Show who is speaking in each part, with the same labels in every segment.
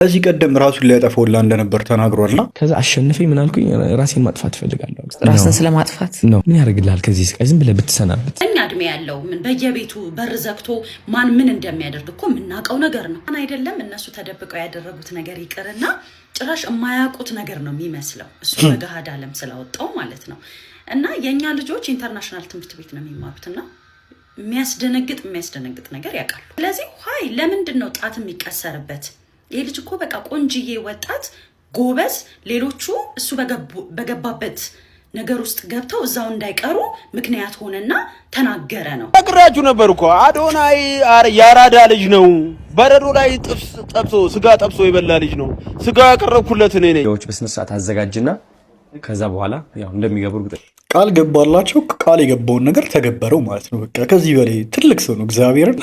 Speaker 1: እዚህ ቀደም ራሱን ሊያጠፋውላ እንደነበር ተናግሯልና
Speaker 2: ከዛ አሸንፈኝ ምን አልኩኝ ራሴን ማጥፋት ፈልጋለሁ።
Speaker 3: ራስን ስለማጥፋት
Speaker 2: ነው። ምን ያደርግልሃል? ከዚህ ስቃይ ዝም ብለህ ብትሰናበት።
Speaker 4: እኛ እድሜ ያለው ምን በየቤቱ በር ዘግቶ ማን ምን እንደሚያደርግ እኮ የምናውቀው ነገር ነው አይደለም? እነሱ ተደብቀው ያደረጉት ነገር ይቅርና ጭራሽ የማያውቁት ነገር ነው የሚመስለው። እሱ በገሃድ ዓለም ስላወጣው ማለት ነው። እና የኛ ልጆች ኢንተርናሽናል ትምህርት ቤት ነው የሚማሩትና የሚያስደነግጥ ነገር ያውቃሉ። ስለዚህ ሆይ ለምንድን ነው ጣት የሚቀሰርበት? ይሄ ልጅ እኮ በቃ ቆንጅዬ ወጣት ጎበዝ፣ ሌሎቹ እሱ በገባበት ነገር ውስጥ ገብተው እዛው እንዳይቀሩ ምክንያት ሆነና ተናገረ ነው።
Speaker 5: አቅራችሁ ነበር እኮ አዶናይ ያራዳ ልጅ ነው። በረዶ ላይ ጠብሶ ስጋ ጠብሶ የበላ ልጅ ነው። ስጋ ያቀረብኩለት እኔ ነኝ።
Speaker 2: በስነ ስርዓት አዘጋጅና ከዛ በኋላ ያው እንደሚገቡ እርግጠኛ
Speaker 1: ቃል ገባላቸው። ቃል የገባውን ነገር ተገበረው ማለት ነው። በቃ ከዚህ በላይ ትልቅ ሰው ነው እግዚአብሔርን።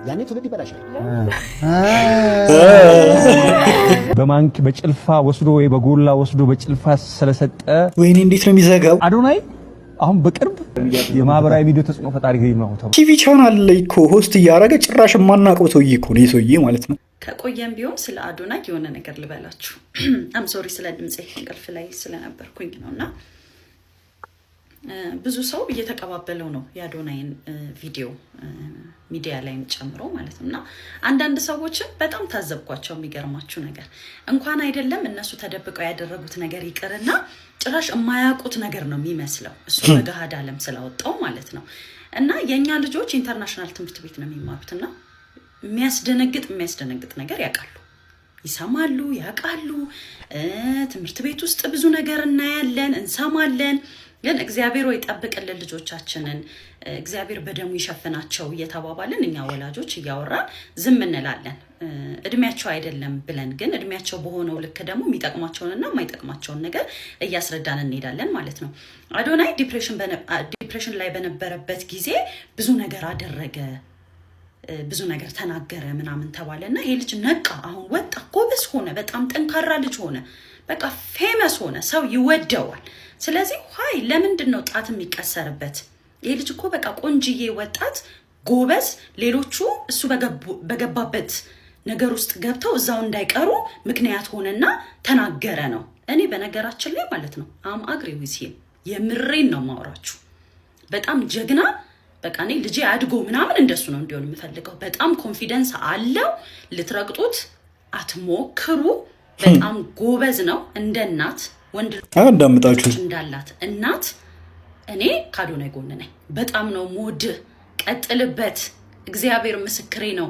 Speaker 6: ያኔ ትውልድ ይበላሻል።
Speaker 7: በማንክ በጭልፋ ወስዶ ወይ በጎላ ወስዶ በጭልፋ ስለሰጠ
Speaker 1: ወይኔ እንዴት ነው የሚዘጋው?
Speaker 7: አዶናይ አሁን በቅርብ የማህበራዊ ቪዲዮ ተጽዕኖ ፈጣሪ ነው ተብሎ
Speaker 1: ቲቪ ቻናል ላይ እኮ ሆስት እያደረገ ጭራሽ የማናውቀው ሰውዬ እኮ ነው ሰውዬ ማለት ነው።
Speaker 4: ከቆየም ቢሆን ስለ አዶናይ የሆነ ነገር ልበላችሁ። አም ሶሪ ስለ ድምጼ እንቅልፍ ላይ ስለነበርኩኝ ነውና ብዙ ሰው እየተቀባበለው ነው የአዶናይን ቪዲዮ ሚዲያ ላይም ጨምሮ ማለት ነውና አንዳንድ ሰዎችን በጣም ታዘብኳቸው። የሚገርማችሁ ነገር እንኳን አይደለም እነሱ ተደብቀው ያደረጉት ነገር ይቅርና ጭራሽ የማያውቁት ነገር ነው የሚመስለው። እሱ በገሃድ ዓለም ስላወጣው ማለት ነው። እና የኛ ልጆች ኢንተርናሽናል ትምህርት ቤት ነው የሚማሩትና የሚያስደነግጥ ነገር ያውቃሉ፣ ይሰማሉ፣ ያውቃሉ። ትምህርት ቤት ውስጥ ብዙ ነገር እናያለን፣ እንሰማለን። ግን እግዚአብሔር ወይ ጠብቅልን ልጆቻችንን፣ እግዚአብሔር በደሙ ይሸፍናቸው እየተባባልን እኛ ወላጆች እያወራን ዝም እንላለን። እድሜያቸው አይደለም ብለን ግን እድሜያቸው በሆነው ልክ ደግሞ የሚጠቅማቸውንና የማይጠቅማቸውን ነገር እያስረዳን እንሄዳለን ማለት ነው። አዶናይ ዲፕሬሽን ላይ በነበረበት ጊዜ ብዙ ነገር አደረገ፣ ብዙ ነገር ተናገረ ምናምን ተባለና ይሄ ልጅ ነቃ። አሁን ወጣ፣ ጎበዝ ሆነ፣ በጣም ጠንካራ ልጅ ሆነ፣ በቃ ፌመስ ሆነ፣ ሰው ይወደዋል። ስለዚህ ሆይ ለምንድን ነው ጣት የሚቀሰርበት? ይሄ ልጅ እኮ በቃ ቆንጅዬ ወጣት ጎበዝ፣ ሌሎቹ እሱ በገባበት ነገር ውስጥ ገብተው እዛው እንዳይቀሩ ምክንያት ሆነና ተናገረ ነው። እኔ በነገራችን ላይ ማለት ነው አም አግሪ ዊዝ ሂም፣ የምሬን ነው ማውራችሁ። በጣም ጀግና፣ በቃ እኔ ልጄ አድጎ ምናምን እንደሱ ነው እንዲሆን የምፈልገው። በጣም ኮንፊደንስ አለው። ልትረግጡት አትሞክሩ። በጣም ጎበዝ ነው። እንደ እናት ወንድ
Speaker 1: አዳምጣችሁ
Speaker 4: እንዳላት እናት እኔ ከአዶናይ ጎን ነኝ። በጣም ነው ሞድህ፣ ቀጥልበት። እግዚአብሔር ምስክሬ ነው።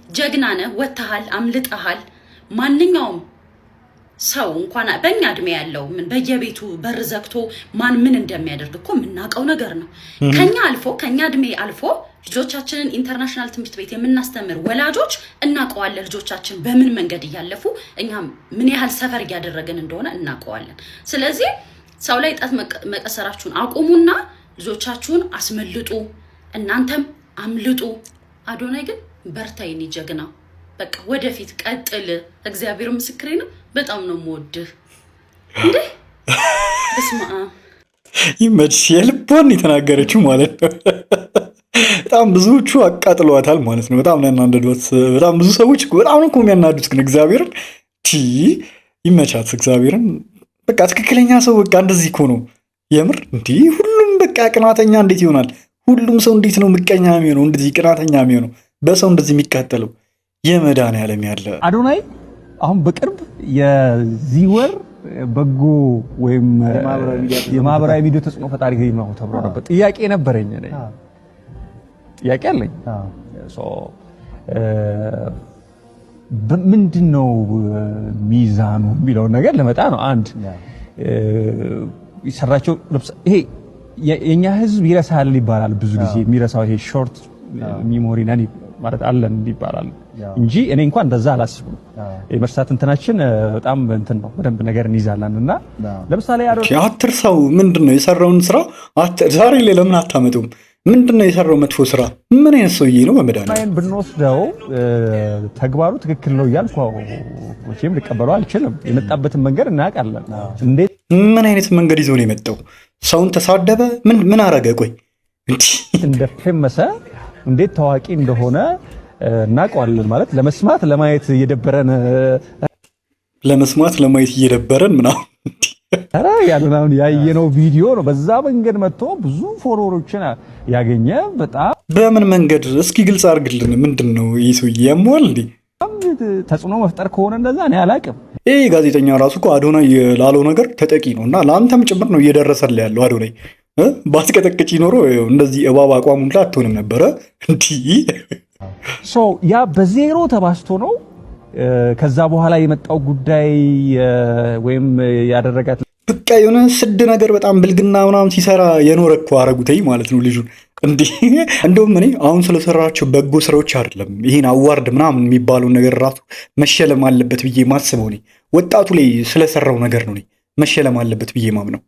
Speaker 4: ጀግና ነህ፣ ወጥተሃል፣ አምልጠሃል። ማንኛውም ሰው እንኳን በእኛ እድሜ ያለው ምን በየቤቱ በር ዘግቶ ማን ምን እንደሚያደርግ እኮ የምናውቀው ነገር ነው። ከኛ እድሜ አልፎ ልጆቻችንን ኢንተርናሽናል ትምህርት ቤት የምናስተምር ወላጆች እናውቀዋለን። ልጆቻችን በምን መንገድ እያለፉ እኛ ምን ያህል ሰፈር እያደረግን እንደሆነ እናውቀዋለን። ስለዚህ ሰው ላይ ጣት መቀሰራችሁን አቁሙና ልጆቻችሁን አስመልጡ፣ እናንተም አምልጡ። አዶናይ ግን በርታ የኔ ጀግና፣ በቃ ወደፊት ቀጥል። እግዚአብሔር ምስክሬ ነው። በጣም ነው የምወድህ። እንዴ በስመ አብ
Speaker 1: ይመችሽ። የልቧን የተናገረችው ማለት ነው። በጣም ብዙዎቹ አቃጥለዋታል ማለት ነው። በጣም ያናደዷት በጣም ብዙ ሰዎች በጣም ነው የሚያናዱት። ግን እግዚአብሔርን ይመቻት እግዚአብሔርን። በቃ ትክክለኛ ሰው በቃ እንደዚህ እኮ ነው የምር። እንዲህ ሁሉም በቃ ቅናተኛ እንዴት ይሆናል? ሁሉም ሰው እንዴት ነው ምቀኛ የሚሆነው? እንደዚህ ቅናተኛ የሚሆነው በሰው እንደዚህ የሚቃጠለው የመድኃኒዓለም ያለ
Speaker 7: አዶናይ አሁን በቅርብ የዚህ ወር በጎ ወይም የማህበራዊ ቪዲዮ ተጽዕኖ ፈጣሪ ነው ተብሎ ነበር። ጥያቄ ነበረኝ እኔ ጥያቄ አለኝ። ምንድነው ሚዛኑ የሚለው ነገር ለመጣ ነው። አንድ ይሰራቸው ይሄ የኛ ህዝብ ይረሳል ይባላል ብዙ ጊዜ። የሚረሳው ይሄ ሾርት ሚሞሪ ነን ማለት አለን ይባላል እንጂ እኔ እንኳን እንደዛ አላስብም። የመርሳት እንትናችን በጣም እንትን ነው፣ በደንብ ነገር እንይዛለን። እና ለምሳሌ
Speaker 1: አትርሳው። ምንድነው የሰራውን ስራ ዛሬ ላይ ለምን አታመጡም? ምንድነው የሰራው መጥፎ ስራ? ምን አይነት ሰውዬ ነው? በመድኃኒዓለም
Speaker 7: ብንወስደው ተግባሩ ትክክል ነው እያልኩ መቼም ልቀበለው አልችልም። የመጣበትን መንገድ እናውቃለን። እንዴት
Speaker 1: ምን አይነት መንገድ ይዞ ነው የመጣው? ሰውን ተሳደበ? ምን አረገ? ቆይ
Speaker 7: እንደፈመሰ እንዴት ታዋቂ እንደሆነ እናውቀዋለን ማለት ለመስማት ለማየት እየደበረን ምናምን አረ ያሉናውን ያየነው ቪዲዮ ነው። በዛ መንገድ መጥቶ ብዙ ፎሎወሮችን ያገኘ በጣም
Speaker 1: በምን መንገድ እስኪ ግልጽ አድርግልን። ምንድነው ይህ ሰውዬ ያሟል እንዴ?
Speaker 7: ተጽዕኖ መፍጠር ከሆነ እንደዛ እኔ አላውቅም።
Speaker 1: ይሄ ጋዜጠኛ ራሱ እኮ አዶናይ ላለው ነገር ተጠቂ ነው እና ለአንተም ጭምር ነው እየደረሰልህ ያለው። አዶናይ ባስቀጠቅጭ ኖሮ እንደዚህ እባብ አቋሙን ላይ አትሆንም ነበረ እንዲህ
Speaker 7: ያ በዜሮ ተባስቶ ነው። ከዛ በኋላ የመጣው ጉዳይ ወይም ያደረጋት
Speaker 1: በቃ የሆነ ስድ ነገር በጣም ብልግና ምናምን ሲሰራ የኖረ እኮ አረጉተይ ማለት ነው ልጁን። እንዲህ እንደውም እኔ አሁን ስለሰራቸው በጎ ስራዎች አይደለም ይሄን አዋርድ ምናምን የሚባለውን ነገር ራሱ መሸለም አለበት ብዬ ማስበው እኔ ወጣቱ ላይ ስለሰራው ነገር ነው መሸለም አለበት ብዬ ማምነው።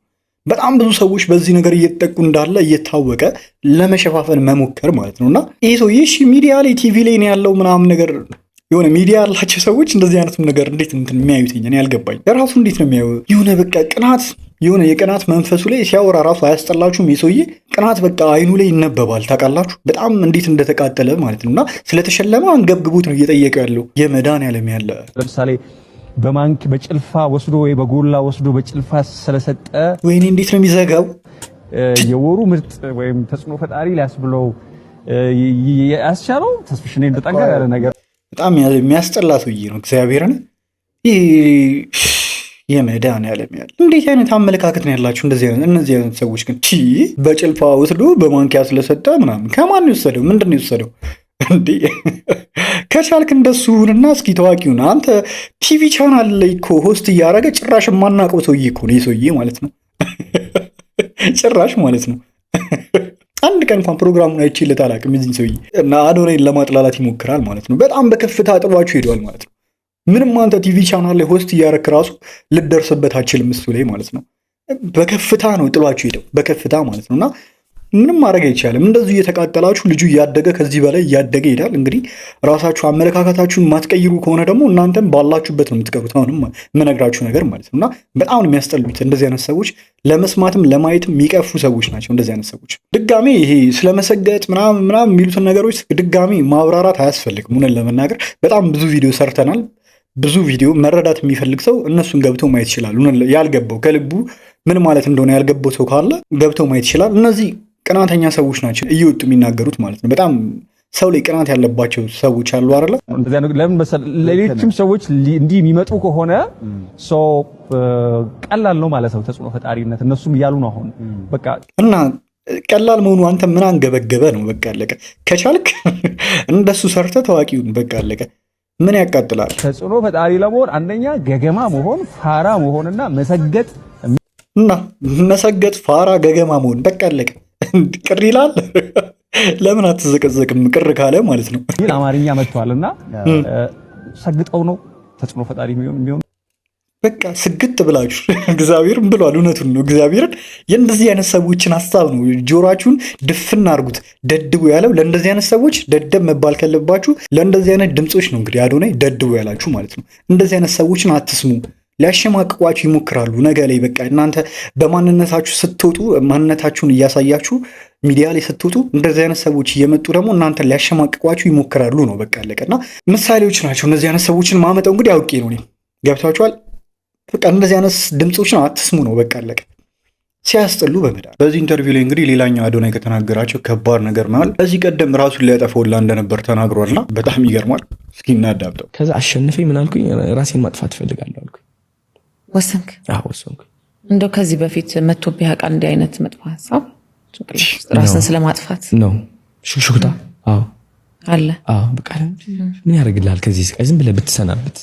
Speaker 1: በጣም ብዙ ሰዎች በዚህ ነገር እየተጠቁ እንዳለ እየታወቀ ለመሸፋፈን መሞከር ማለት ነውና ይሄ ሰውዬ እሺ ሚዲያ ላይ ቲቪ ላይ ነው ያለው ምናምን ነገር የሆነ ሚዲያ ያላቸው ሰዎች እንደዚህ አይነት ነገር እንዴት እንትን የሚያዩት እኔ ያልገባኝ። ራሱ እንዴት ነው የሚያዩ? የሆነ በቃ ቅናት የሆነ የቅናት መንፈሱ ላይ ሲያወራ ራሱ አያስጠላችሁም? የሰውዬ ቅናት በቃ አይኑ ላይ ይነበባል። ታውቃላችሁ በጣም እንዴት እንደተቃጠለ ማለት ነውና ስለተሸለመ አንገብግቦት ነው እየጠየቀው ያለው የመድኃኒዓለም ያለ
Speaker 7: ለምሳሌ በማንክ በጭልፋ ወስዶ ወይ በጎላ ወስዶ በጭልፋ ስለሰጠ
Speaker 1: ወይኔ እንዴት ነው የሚዘጋው?
Speaker 7: የወሩ ምርጥ ወይም ተጽዕኖ ፈጣሪ ሊያስብለው ያስቻለው ተስፍሽ እኔ እንደጠንካራ ያለ ነገር
Speaker 1: በጣም የሚያስጠላ ሰውዬ ነው። እግዚአብሔርን የመድኃኒዓለም ያለ እንዴት አይነት አመለካከት ነው ያላችሁ? እነዚህ አይነት ሰዎች ግን በጭልፋ ወስዶ በማንኪያ ስለሰጠ ምናምን ከማን የወሰደው? ምንድን ነው የወሰደው? እንዴ ከቻልክ እንደሱና እስኪ ታዋቂውን አንተ ቲቪ ቻናል ላይ እኮ ሆስት እያደረገ ጭራሽ የማናውቀው ሰውዬ እኮ ነው ሰውዬ ማለት ነው። ጭራሽ ማለት ነው አንድ ቀን እንኳን ፕሮግራሙን አይቼለት አላውቅም። እዚህ ሰውዬ እና አዶናይን ለማጥላላት ይሞክራል ማለት ነው። በጣም በከፍታ ጥሏችሁ ሄዷል ማለት ነው። ምንም አንተ ቲቪ ቻናል ላይ ሆስት እያደረክ ራሱ ልደርስበት አችልም እሱ ላይ ማለት ነው። በከፍታ ነው ጥሏችሁ ሄደው በከፍታ ማለት ነውና ምንም ማድረግ አይቻልም። እንደዚሁ እየተቃጠላችሁ ልጁ እያደገ ከዚህ በላይ እያደገ ይሄዳል። እንግዲህ ራሳችሁ አመለካከታችሁን ማትቀይሩ ከሆነ ደግሞ እናንተም ባላችሁበት ነው የምትቀሩት። አሁንም የምነግራችሁ ነገር ማለት ነውና በጣም ነው የሚያስጠሉት እንደዚህ አይነት ሰዎች። ለመስማትም ለማየትም የሚቀፉ ሰዎች ናቸው እንደዚህ አይነት ሰዎች። ድጋሜ ይሄ ስለመሰገጥ ምናምን የሚሉትን ነገሮች ድጋሜ ማብራራት አያስፈልግም። እውነት ለመናገር በጣም ብዙ ቪዲዮ ሰርተናል። ብዙ ቪዲዮ መረዳት የሚፈልግ ሰው እነሱን ገብተው ማየት ይችላል። ያልገባው ከልቡ ምን ማለት እንደሆነ ያልገባው ሰው ካለ ገብተው ማየት ይችላል። እነዚህ ቅናተኛ ሰዎች ናቸው እየወጡ የሚናገሩት ማለት ነው። በጣም ሰው ላይ ቅናት ያለባቸው ሰዎች አሉ አይደለ?
Speaker 7: ለምን መሰለህ ለሌሎችም ሰዎች እንዲህ የሚመጡ ከሆነ ሰው ቀላል ነው ማለት ነው ተጽዕኖ ፈጣሪነት እነሱም እያሉ ነው አሁን በቃ
Speaker 1: እና ቀላል መሆኑ አንተ ምን አንገበገበ ነው? በቃ አለቀ። ከቻልክ እንደሱ ሰርተ ታዋቂውን በቃ አለቀ። ምን ያቃጥላል?
Speaker 7: ተጽዕኖ ፈጣሪ ለመሆን አንደኛ ገገማ መሆን ፋራ መሆንና መሰገጥ ፋራ ገገማ መሆን በቃ አለቀ። ቅር ይላል። ለምን አትዘቀዘቅም? ቅር ካለ ማለት ነው። አማርኛ መጥቷልና ሰግጠው ነው ተጽዕኖ ፈጣሪ የሚሆን
Speaker 1: በቃ ስግጥ ብላችሁ እግዚአብሔርን ብሏል። እውነቱን ነው። እግዚአብሔርን የእንደዚህ አይነት ሰዎችን ሀሳብ ነው ጆሮአችሁን ድፍና አድርጉት። ደድቡ ያለው ለእንደዚህ አይነት ሰዎች ደደብ መባል ካለባችሁ ለእንደዚህ አይነት ድምፆች ነው። እንግዲህ አዶናይ ደድቡ ያላችሁ ማለት ነው። እንደዚህ አይነት ሰዎችን አትስሙ። ሊያሸማቅቋችሁ ይሞክራሉ። ነገ ላይ በቃ እናንተ በማንነታችሁ ስትወጡ ማንነታችሁን እያሳያችሁ ሚዲያ ላይ ስትወጡ እንደዚህ አይነት ሰዎች እየመጡ ደግሞ እናንተ ሊያሸማቅቋችሁ ይሞክራሉ ነው በቃ አለቀና ምሳሌዎች ናቸው። እነዚህ አይነት ሰዎችን ማመጣው እንግዲህ አውቄ ነው። ገብታችኋል? በቃ እንደዚህ አይነት ድምፆችን አትስሙ ነው በቃ አለቀ። ሲያስጠሉ በመዳር በዚህ ኢንተርቪው ላይ እንግዲህ ሌላኛው አዶናይ ከተናገራቸው ከባድ ነገር ማለት ከዚህ ቀደም ራሱን ሊያጠፋውላ እንደነበር ተናግሯልና በጣም ይገርማል። እስኪ እናዳምጠው።
Speaker 2: ከዛ አሸንፌ ምን አልኩኝ? ራሴን ማጥፋት እፈልጋለሁ አልኩኝ።
Speaker 3: ወሰንክ?
Speaker 2: አዎ ወሰንኩ።
Speaker 3: እንደው ከዚህ በፊት መጥቶብህ ያውቃል እንዲህ አይነት መጥፎ ሀሳብ ራስን ስለማጥፋት
Speaker 2: ነው? ሹክሹክታ አዎ
Speaker 3: አለ።
Speaker 2: አዎ በቃ ምን ያደርግልሃል? ከዚህ ስቃይ ዝም ብለህ ብትሰናብት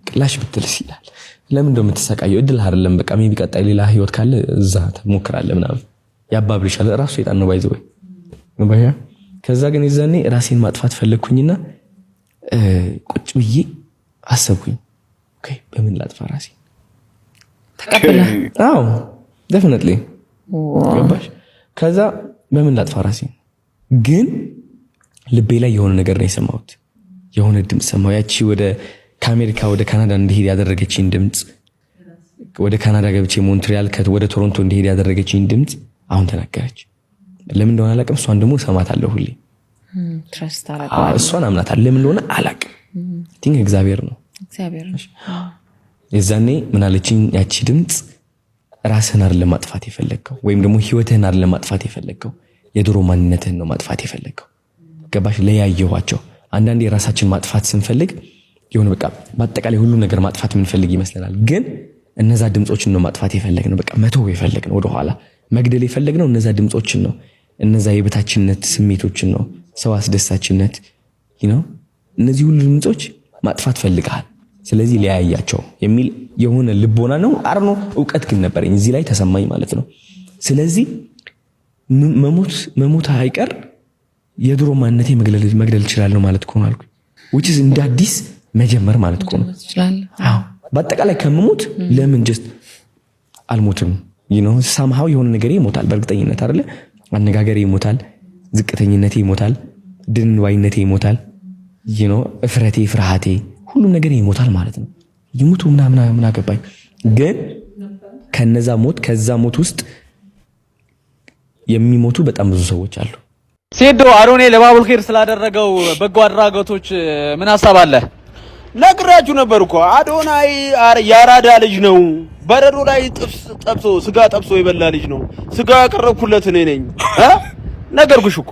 Speaker 2: ቅላሽ ብትልስ ይላል። ለምን እንደው የምትሰቃየው? እድል አይደለም በቃ ምን ቢቀጣይ ሌላ ህይወት ካለ እዛ ትሞክራለህ ምናምን ያባብልሻል። ራሱ ሰይጣን ነው ባይዘው ነው። ከዛ ግን የዛኔ ራሴን ማጥፋት ፈለግኩኝና ቁጭ ብዬ አሰብኩኝ። ኦኬ በምን ላጥፋ ራሴን?
Speaker 3: ተቀበለ?
Speaker 2: አዎ ዴፊኒትሊ ገባሽ። ከዛ በምን ላጥፋ ራሴን? ግን ልቤ ላይ የሆነ ነገር ነው የሰማሁት። የሆነ ድምጽ ሰማሁ። ያቺ ወደ ከአሜሪካ ወደ ካናዳ እንዲሄድ ያደረገችኝ ድምጽ፣ ወደ ካናዳ ገብቼ ሞንትሪያል ወደ ቶሮንቶ እንዲሄድ ያደረገችኝ ድምጽ አሁን ተናገረች። ለምን እንደሆነ አላውቅም። እሷን ደግሞ እሰማታለሁ ሁሌ።
Speaker 3: ትረስት አረጋለሁ
Speaker 2: እሷን አምናታለሁ ለምን እንደሆነ አላቅም ቲንክ እግዚአብሔር ነው የዛኔ ምን አለችኝ ያቺ ድምጽ ራስህን አይደለም ማጥፋት የፈለግከው ወይም ደግሞ ህይወትህን አይደለም ማጥፋት የፈለግከው የድሮ ማንነትህን ነው ማጥፋት የፈለግከው ገባሽ ለያየኋቸው አንዳንዴ ራሳችን ማጥፋት ስንፈልግ ይሁን በቃ በአጠቃላይ ሁሉ ነገር ማጥፋት ምን ፈልግ ይመስለናል ግን እነዛ ድምጾችን ነው ማጥፋት የፈለግነው በቃ መተው የፈለግነው ወደ ኋላ መግደል የፈለግነው እነዛ ድምጾችን ነው እነዛ የበታችነት ስሜቶችን ነው ሰው አስደሳችነት እነዚህ ሁሉ ድምጾች ማጥፋት ፈልጋል ስለዚህ ለያያቸው የሚል የሆነ ልቦና ነው አርኖ ዕውቀት ግን ነበርኝ እዚህ ላይ ተሰማኝ ማለት ነው ስለዚህ መሞት አይቀር የድሮ ማንነቴ መግደል ይችላል ማለት ነው አልኩ which is እንደ አዲስ መጀመር ማለት ነው አዎ በአጠቃላይ ከመሞት ለምን just አልሞትም somehow የሆነ ነገር ይሞታል በእርግጠኝነት አይደለ አነጋገር ይሞታል ዝቅተኝነቴ ይሞታል ድንዋይነቴ ይሞታል እፍረቴ ፍርሃቴ ሁሉ ነገር ይሞታል ማለት ነው ይሞቱ ምናምን አገባኝ ግን ከዛ ሞት ውስጥ የሚሞቱ በጣም ብዙ ሰዎች አሉ
Speaker 8: ሴዶ አሮኔ ለባቡል ኸይር ስላደረገው በጎ አድራጎቶች ምን ሐሳብ አለ
Speaker 5: ነግራችሁ ነበር እኮ አዶናይ ያራዳ ልጅ ነው በረዶ ላይ ጥብስ ጠብሶ ስጋ ጠብሶ የበላ ልጅ ነው ስጋ ያቀረብኩለት እኔ ነኝ ነገርኩሽ እኮ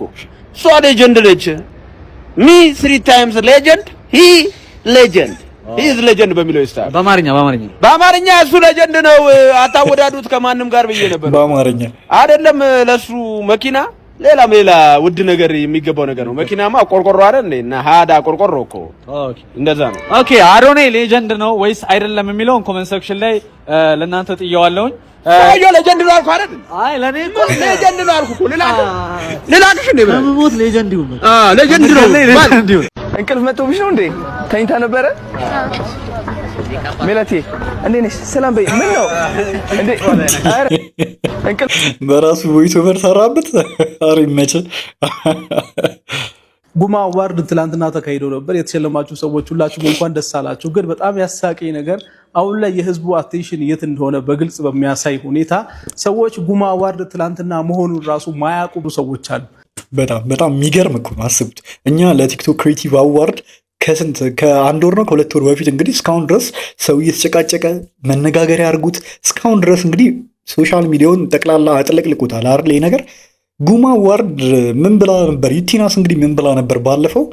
Speaker 5: እሷ ሌጀንድ ነች ሚ 3 times legend he legend he is legend በሚለው ይስታል በአማርኛ እሱ ሌጀንድ ነው አታወዳዱት ከማንም ጋር ብዬ ነበር
Speaker 1: በአማርኛ
Speaker 5: አይደለም ለሱ መኪና ሌላ ውድ ነገር የሚገባው ነገር ነው መኪናማ ቆርቆሮ አይደል እና ሃዳ ቆርቆሮ እኮ ኦኬ እንደዛ ነው
Speaker 8: ኦኬ አሮኔ ሌጀንድ ነው ወይስ አይደለም የሚለውን ኮሜንት ሴክሽን ላይ ለእናንተ ጥያዋለሁኝ
Speaker 5: አዮ ሌጀንድ ነው አልኩ አይደል
Speaker 8: አይ ለኔ እኮ
Speaker 5: ሌጀንድ ነው አልኩ እኮ ልላክሽ እንዴ ብለህ
Speaker 8: ሞት ሌጀንድ ይሁን
Speaker 5: ሌጀንድ ነው
Speaker 2: እንቅልፍ መጥቶብሽ ነው እንዴ ተኝታ ነበረ ሜላቴ እንዴ ነሽ ሰላም በይ ምን ነው እንዴ እንቅልፍ
Speaker 1: በራሱ ቮይስ ኦቨር ሰራበት አሪ መቼ
Speaker 9: ጉማ አዋርድ ትላንትና ተካሂዶ ነበር የተሸለማችሁ ሰዎች ሁላችሁም እንኳን ደስ አላችሁ ግን በጣም ያሳቀኝ ነገር አሁን ላይ የህዝቡ አቴንሽን የት እንደሆነ በግልጽ በሚያሳይ ሁኔታ ሰዎች ጉማ አዋርድ ትላንትና መሆኑን ራሱ ማያውቁ ሰዎች አሉ
Speaker 1: በጣም የሚገርም እኮ ነው አስቡት እኛ ለቲክቶክ ክሬቲቭ አዋርድ ከአንድ ወር ነው ከሁለት ወር በፊት እንግዲህ እስካሁን ድረስ ሰው እየተጨቃጨቀ መነጋገሪያ አድርጉት እስካሁን ድረስ እንግዲህ ሶሻል ሚዲያውን ጠቅላላ አጥለቅልቁታል አይደል ይሄ ነገር ጉማ አዋርድ ምን ብላ ነበር ዩቲናስ እንግዲህ ምን ብላ ነበር ባለፈው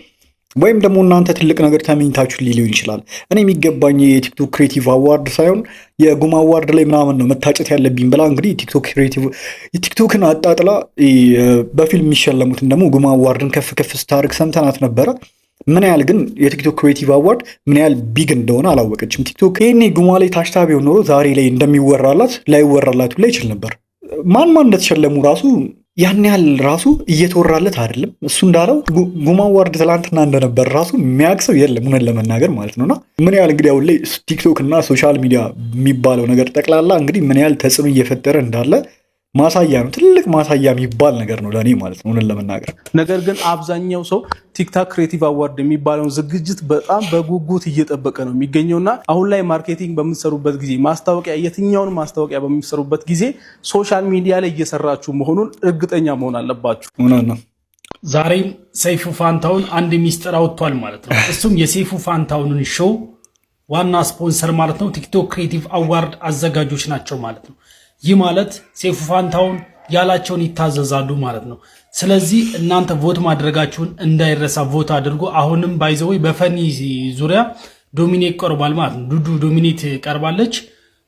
Speaker 1: ወይም ደግሞ እናንተ ትልቅ ነገር ተመኝታችሁ ሊሆን ይችላል እኔ የሚገባኝ የቲክቶክ ክሬቲቭ አዋርድ ሳይሆን የጉማ አዋርድ ላይ ምናምን ነው መታጨት ያለብኝ ብላ እንግዲህ ቲክቶክ ክሬቲቭ ቲክቶክን አጣጥላ በፊልም የሚሸለሙትን ደግሞ ጉማ አዋርድን ከፍ ስታርግ ሰምተናት ነበረ ምን ያህል ግን የቲክቶክ ክሬቲቭ አዋርድ ምን ያህል ቢግ እንደሆነ አላወቀችም ቲክቶክ ይሄኔ ጉማ ላይ ታሽታ ቢሆን ኖሮ ዛሬ ላይ እንደሚወራላት ላይወራላት ላይ ይችል ነበር ማን እንደተሸለሙ ራሱ ያን ያህል ራሱ እየተወራለት አይደለም እሱ እንዳለው ጉማ አዋርድ ትላንትና እንደነበር ራሱ የሚያክሰው የለም ምን ለመናገር ማለት ነውና ምን ያህል እንግዲህ አሁን ላይ ቲክቶክ እና ሶሻል ሚዲያ የሚባለው ነገር ጠቅላላ እንግዲህ ምን ያህል ተጽዕኖ እየፈጠረ እንዳለ ማሳያ ነው ትልቅ ማሳያ የሚባል ነገር ነው ለኔ ማለት ነው ለመናገር
Speaker 9: ነገር ግን አብዛኛው ሰው ቲክቶክ ክሬቲቭ አዋርድ የሚባለውን ዝግጅት በጣም በጉጉት እየጠበቀ ነው የሚገኘውና አሁን ላይ ማርኬቲንግ በምትሰሩበት ጊዜ ማስታወቂያ የትኛውን ማስታወቂያ በሚሰሩበት ጊዜ ሶሻል ሚዲያ ላይ እየሰራችሁ መሆኑን እርግጠኛ መሆን አለባችሁ
Speaker 1: ነው
Speaker 10: ዛሬም ሰይፉ ፋንታውን አንድ ሚስጥር አውጥቷል ማለት ነው እሱም የሰይፉ ፋንታውንን ሾው ዋና ስፖንሰር ማለት ነው ቲክቶክ ክሬቲቭ አዋርድ አዘጋጆች ናቸው ማለት ነው ይህ ማለት ሰይፉ ፋንታውን ያላቸውን ይታዘዛሉ ማለት ነው ስለዚህ እናንተ ቮት ማድረጋችሁን እንዳይረሳ ቮት አድርጉ አሁንም ባይዘው በፈኒ ዙሪያ ዶሚኔት ቀርቧል ማለት ነው ዱዱ ዶሚኔት ቀርባለች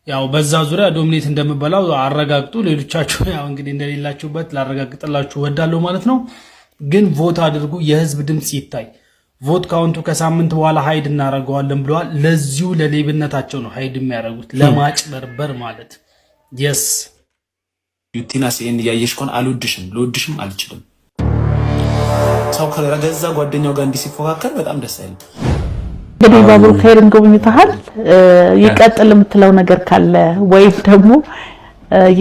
Speaker 10: ያው በዛ ዙሪያ ዶሚኔት እንደምበላው አረጋግጡ ሌሎቻችሁ ያው እንግዲህ እንደሌላችሁበት ላረጋግጥላችሁ ወዳለው ማለት ነው ግን ቮት አድርጉ የህዝብ ድምጽ ይታይ ቮት ካውንቱ ከሳምንት በኋላ ሃይድ እናረጋዋለን ብለዋል ለዚሁ ለሌብነታቸው ነው ሃይድ የሚያረጉት ለማጭበርበር ማለት yes
Speaker 11: ዩቲናስ ኤን ያየሽ ኮን አልወድሽም ልወድሽም አልችልም ሰው ከረገዛ ጓደኛው ጋር እንዲሲፎካከር በጣም ደስ አይልም
Speaker 12: እንግዲህ ባቡል ኸይርን ጎብኝተሃል ይቀጥል የምትለው ነገር ካለ ወይስ ደግሞ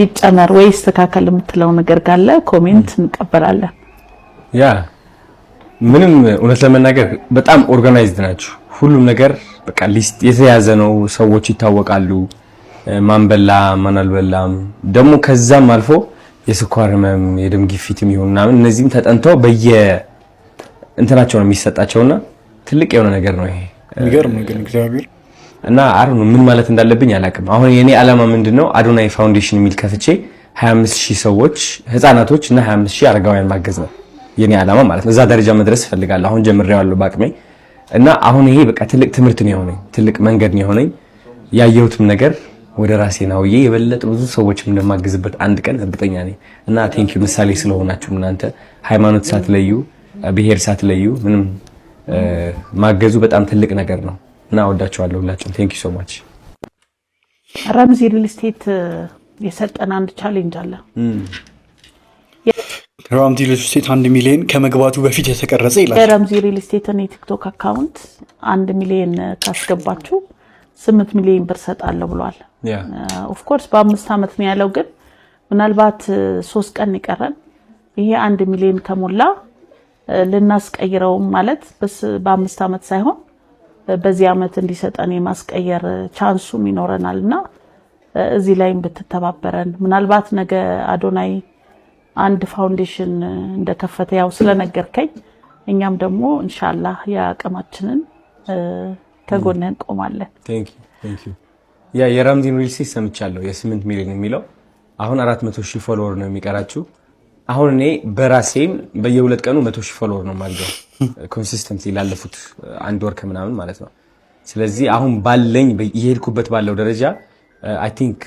Speaker 12: ይጨመር ወይስ ተካከል የምትለው ነገር ካለ ኮሜንት እንቀበላለን
Speaker 2: ያ ምንም እውነት ለመናገር በጣም ኦርጋናይዝድ ናችሁ ሁሉም ነገር በቃ ሊስት የተያዘ ነው ሰዎች ይታወቃሉ ማንበላ ማናልበላም ደሞ ከዛም አልፎ የስኳር ህመም የደም ግፊትም ይሁንና እነዚህም ተጠንተው እንትናቸው ነው የሚሰጣቸውና ትልቅ የሆነ ነገር ነው ይሄ።
Speaker 1: የሚገርም ግን እግዚአብሔር
Speaker 2: እና አሁን ምን ማለት እንዳለብኝ አላውቅም። አሁን የኔ ዓላማ ምንድነው አዶናይ ፋውንዴሽን የሚል ከፍቼ 25000 ሰዎች ህፃናቶች እና 25000 አረጋውያን ማገዝ ነው የኔ ዓላማ ማለት ነው። እዛ ደረጃ መድረስ ፈልጋለሁ። አሁን ጀምሬዋለሁ በአቅሜ እና አሁን ይሄ በቃ ትልቅ ትምህርት ነው የሆነኝ፣ ትልቅ መንገድ ነው የሆነኝ። ያየሁትም ነገር ወደ ራሴ ናውዬ የበለጠ ብዙ ሰዎችም እንደማግዝበት አንድ ቀን እርግጠኛ ነኝ። እና ቴንኪዩ ምሳሌ ስለሆናችሁ እናንተ ሃይማኖት ሳትለዩ ብሔር ሳትለዩ ምንም ማገዙ በጣም ትልቅ ነገር ነው እና ወዳችኋለሁ ሁላችሁም። ቴንኪዩ ሶ ማች።
Speaker 12: ረምዚ ሪል ስቴት የሰጠን አንድ ቻሌንጅ አለ።
Speaker 1: ረምዚ ሪል ስቴት 1 ሚሊዮን ከመግባቱ በፊት የተቀረጸ ይላል።
Speaker 12: የረምዚ ሪል ስቴትን የቲክቶክ አካውንት 1 ሚሊዮን ካስገባችሁ 8 ሚሊዮን ብር ሰጣለሁ ብሏል። ኦፍ ኮርስ በ5 ዓመት ነው ያለው፣ ግን ምናልባት 3 ቀን ይቀራል። ይሄ 1 ሚሊዮን ከሞላ ልናስቀይረው ማለት በ5 ዓመት ሳይሆን በዚህ ዓመት እንዲሰጠን የማስቀየር ቻንሱም ይኖረናልና እዚህ ላይም ብትተባበረን። ምናልባት ነገ አዶናይ አንድ ፋውንዴሽን እንደከፈተ ያው ስለነገርከኝ እኛም ደግሞ ኢንሻአላህ ያቀማችንን ከጎንህ እንቆማለን።
Speaker 2: ቴንክ ዩ። ያ የራምዚን ሪል ስቴት ሰምቻለሁ የ8 ሚሊዮን የሚለው አሁን 400,000 ፎሎወር ነው የሚቀራችሁ። አሁን እኔ በራሴም በየ2 ቀኑ 100,000 ፎሎወር ነው ማድረግ ኮንሲስተንትሊ ላለፉት 1 ወር ከምናምን ማለት ነው። ስለዚህ አሁን ባለኝ የሄድኩበት ባለው ደረጃ አይ ቲንክ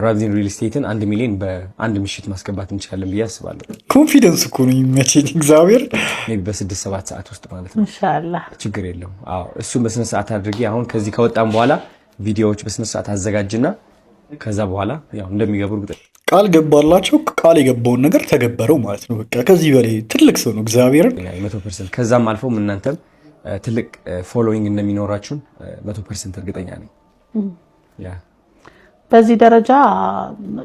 Speaker 2: ራምዚን ሪል ስቴትን 1 ሚሊዮን በአንድ ምሽት ማስገባት እንችላለን ብዬ አስባለሁ።
Speaker 1: ኮንፊደንስ እኮ ነው የሚመቸኝ እግዚአብሔር።
Speaker 2: ሜይ ቢ በ6-7 ሰዓት ውስጥ ማለት ነው
Speaker 12: ኢንሻአላህ
Speaker 2: ችግር የለውም። አዎ እሱን በስነ ስርዓት አድርጌ አሁን ከዚህ ከወጣም በኋላ ቪዲዮዎች በስነ ስርዓት አዘጋጅና ከዛ በኋላ ያው እንደሚገቡ
Speaker 1: ቃል ገባላቸው። ቃል የገባውን ነገር ተገበረው ማለት ነው። በቃ ከዚህ በላይ ትልቅ ሰው ነው እግዚአብሔርን
Speaker 2: 100%። ከዛም አልፎም እናንተም ትልቅ ፎሎዊንግ እንደሚኖራችሁ 100% እርግጠኛ ነኝ። ያ
Speaker 12: በዚህ ደረጃ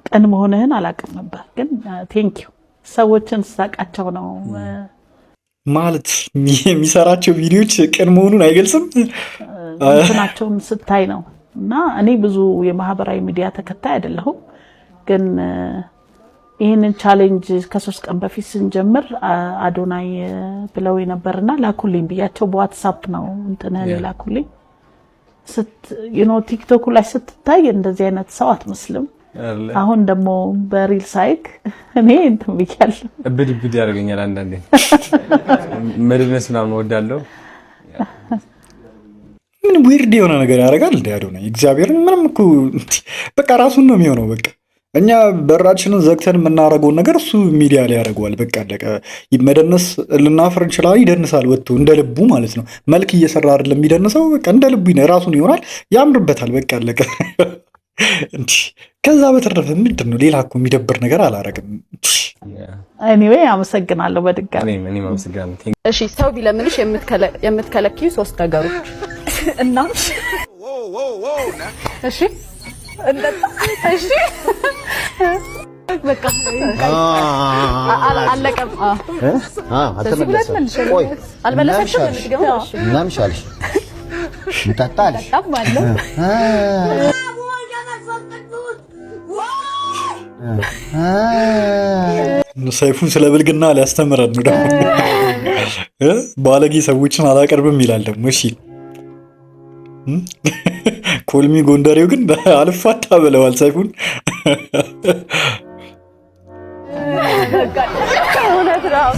Speaker 12: ቀን መሆንህን አላውቅም ነበር፣ ግን ቴንኪዩ። ሰዎችን ሳቃቸው ነው
Speaker 1: ማለት የሚሰራቸው ቪዲዮዎች ቀን መሆኑን አይገልጽም
Speaker 12: እንትናቸውን ስታይ ነው። እና እኔ ብዙ የማህበራዊ ሚዲያ ተከታይ አይደለሁም፣ ግን ይህንን ቻሌንጅ ከ3 ቀን በፊት ስንጀምር አዶናይ ብለው ነበርና ላኩልኝ ብያቸው በዋትስአፕ ነው እንትነን ላኩልኝ። ቲክቶክ ላይ ስትታይ እንደዚህ አይነት ሰው አትመስልም። አሁን ደግሞ በሪል ሳይክ እኔ እንትን ብያለሁ።
Speaker 2: እብድ ያደርገኛል አንዳንዴ መድነስ ምናምን ወዳለው
Speaker 1: ምን ዊርድ የሆነ ነገር ያደርጋል እንደ አዶናይ እግዚአብሔርን። ምንም እኮ በቃ ራሱን ነው የሚሆነው። በቃ እኛ በራችንን ዘግተን የምናደርገውን ነገር እሱ ሚዲያ ላይ ያደርገዋል። በቃ አለቀ። መደነስ ልናፍር እንችላለን፣ ይደንሳል ወጥቶ እንደ ልቡ ማለት ነው። መልክ እየሰራ አይደለም የሚደንሰው፣ በቃ እንደ ልቡ ራሱን ይሆናል፣ ያምርበታል። በቃ አለቀ። ከዛ በተረፈ ምንድን ነው ሌላ እኮ የሚደብር ነገር አላረግም።
Speaker 12: ኤኒዌይ አመሰግናለሁ በድጋሚ።
Speaker 2: እኔም አመሰግናለሁ።
Speaker 13: እሺ ሰው ቢለምንሽ የምትከለኪው 3 ነገሮች እና እሺ እሺ በቃ አለቀም። አልመለሰችም።
Speaker 6: ምናምን ሻልሽ እንጠጣልሽ
Speaker 1: ሰይፉን ስለ ብልግና ሊያስተምረን ነው ደግሞ። ባለጌ ሰዎችን አላቀርብም ይላል ደግሞ። እሺ ኮልሚ ጎንደሬው ግን አልፋታ ብለዋል ሰይፉን።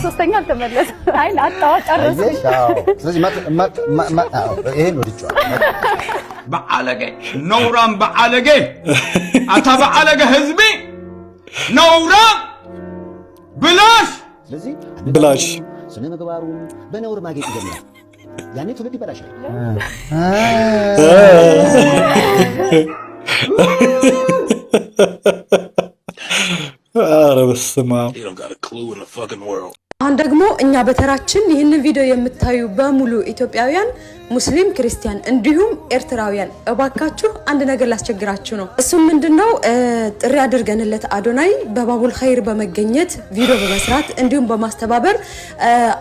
Speaker 13: ሶስተኛ አልተመለሰም። አይ አጣው ጨረስኩኝ።
Speaker 6: ስለዚህ ይሄን ወድጫ
Speaker 14: በአለገ ነውራም በአለገ አታ በአለገ ህዝቢ ነውራ ብላሽ
Speaker 6: ስለዚህ
Speaker 1: ብላሽ
Speaker 6: ስነ ምግባሩ በነውር ማጌጥ ይጀምራል። ያኔ ትውልድ ይበላሻል።
Speaker 1: ኧረ በስመ አብ።
Speaker 15: አሁን ደግሞ እኛ በተራችን ይህንን ቪዲዮ የምታዩ በሙሉ ኢትዮጵያውያን ሙስሊም ክርስቲያን እንዲሁም ኤርትራውያን እባካችሁ አንድ ነገር ላስቸግራችሁ ነው። እሱም ምንድነው ጥሪ አድርገንለት አዶናይ በባቡል ኸይር በመገኘት ቪዲዮ በመስራት እንዲሁም በማስተባበር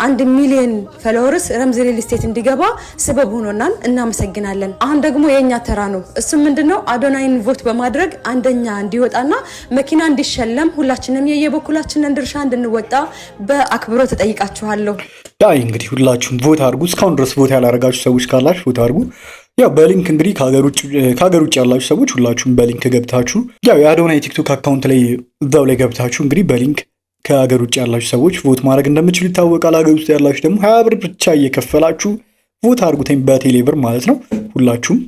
Speaker 15: 1 ሚሊዮን ፎሎወርስ ረምዚ ሪል ስቴት እንዲገባ ሰበብ ሆኖናል። እናመሰግናለን። አሁን ደግሞ የኛ ተራ ነው። እሱም ምንድነው አዶናይን ቮት በማድረግ አንደኛ እንዲወጣና መኪና እንዲሸለም ሁላችንም የየበኩላችንን ድርሻ እንድንወጣ በአክብሮት ተጠይቃችኋለሁ።
Speaker 1: ያ እንግዲህ ሁላችሁም ቮት አድርጉ። እስካሁን ድረስ ቮት ያላረጋችሁ ሰዎች ካላችሁ ቮት አድርጉ። ያው በሊንክ እንግዲህ ከሀገር ውጭ ያላችሁ ሰዎች ሁላችሁም በሊንክ ገብታችሁ ያው የአዶናይ ቲክቶክ አካውንት ላይ እዛው ላይ ገብታችሁ እንግዲህ በሊንክ ከሀገር ውጭ ያላችሁ ሰዎች ቮት ማድረግ እንደምትችሉ ይታወቃል። ሀገር ውስጥ ያላችሁ ደግሞ 20 ብር ብቻ እየከፈላችሁ ቮት አድርጉትኝ በቴሌ ብር ማለት ነው። ሁላችሁም